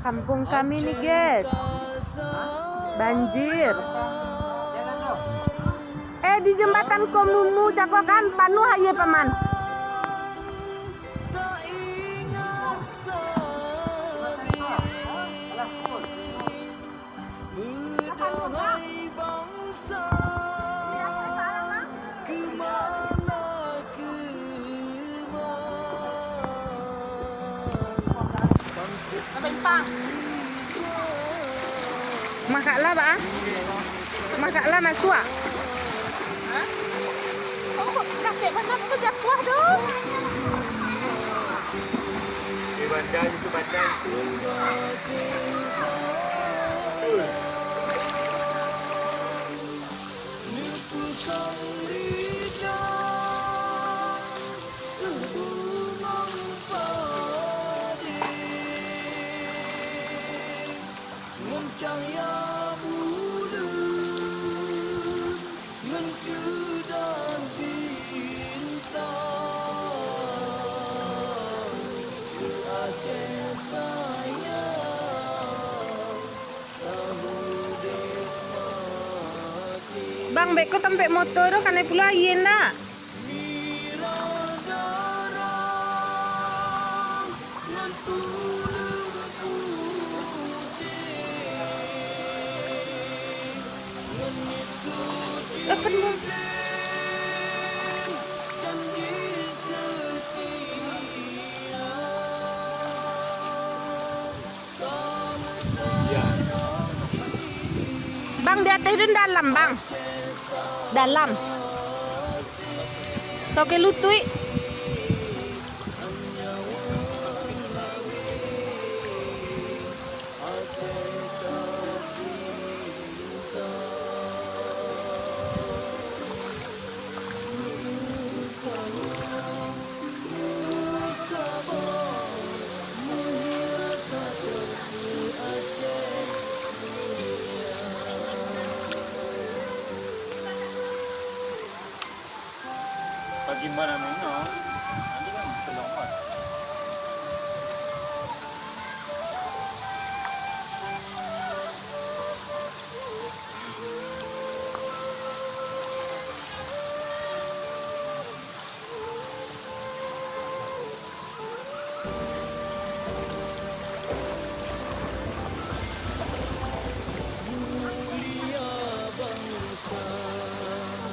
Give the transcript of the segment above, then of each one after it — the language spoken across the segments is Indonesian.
Kampung kami nih guys, banjir. Di jembatan Komumu cakokan panuh aja paman. Makaklah ba? Makaklah masuk. Oh, kakek mana tu jatuh doh. Di bandar itu bandar. Cahaya bulan mencudar bintang ke Aceh sayang tahu nikmati. Bang, beko tempe motor kan pula ayen dah. Penuh. Bang, di atas dan dalam bang. Dalam. Toke lutui. Bagaimana minum? Nanti kan terlompat.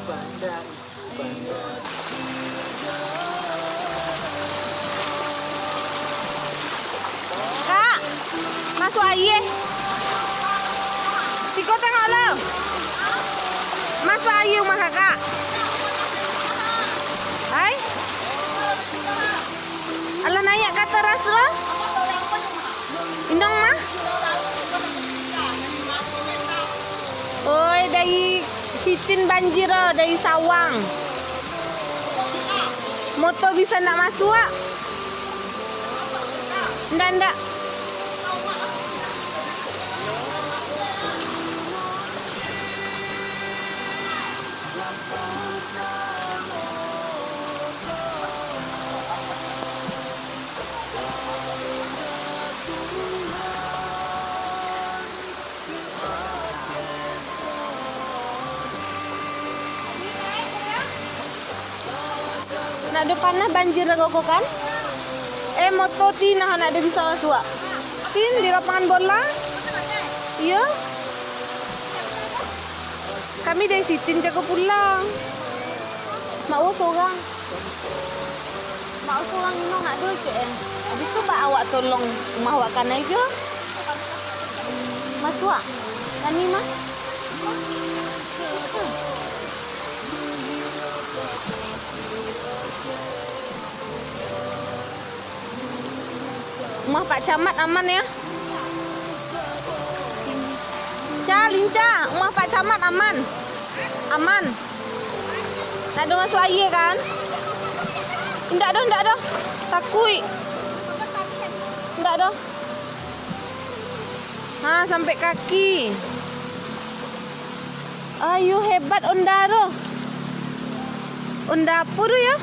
Bandar. Kak, masuk air. Siko tengok lo. Masuk air rumah kakak. Hai. Alah naik ke teras lo. Indong mah. Oi, dari Sitin banjir lo, dari Sawang. Motor bisa nak masuk? Ndak. Nak ada panah banjir kok kan? Motor ti nak ada bisa masuk. Tin di lapangan bola. Iya. Kami dari Sitin jago pulang. Mak seorang. Mak seorang ini nak dulu cek. Habis tu pak awak tolong rumah awak kan aja. Masuk. Nani mah? Rumah Pak Camat aman ya? Linca, rumah Pak Camat aman? Aman? Nak ada masuk air kan? Ndak dah. Takut. Ndak dah. Sampai kaki. Ayu hebat Onda tu. Onda apa tu ya?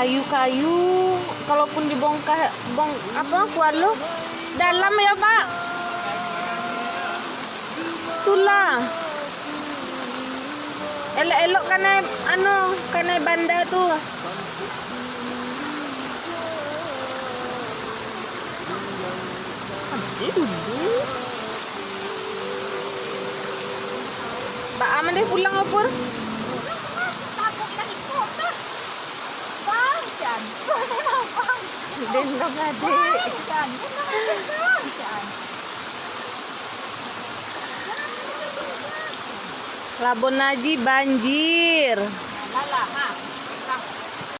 kayu-kayu. Kalaupun dibongkar kualo dalam ya Pak. Itulah. Elok-elok kanai banda tu. Mbak Aman deh pulang opur. Dendong adik. Labon Naji banjir. Lala, ha.